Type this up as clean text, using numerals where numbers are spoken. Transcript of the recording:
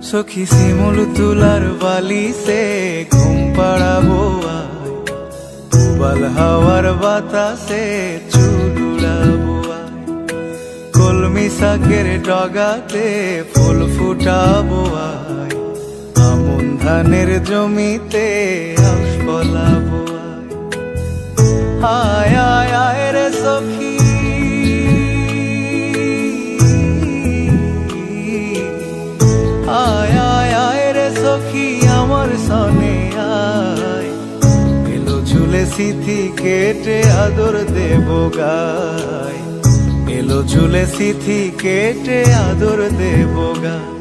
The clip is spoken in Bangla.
সখী শিমুল তুলার বালিশে ঘুম পাড়াবো আয়, উবাল হাওয়ার বাতাসে চুল উড়াবো আয়, কলমি শাকের ডগাতে ফুল ফুটাবো আয়, আমন ধানের জমিতে আউশ ফলাবো আয়। আয় আয় আয় রে সখী, আয় আয় আয় রে সখী আমার সনে আয়, এলো ঝুলে সিথি কেটে আদর দেব গায়, এলো ঝুলে সিথি কেটে আদর দেব গায়।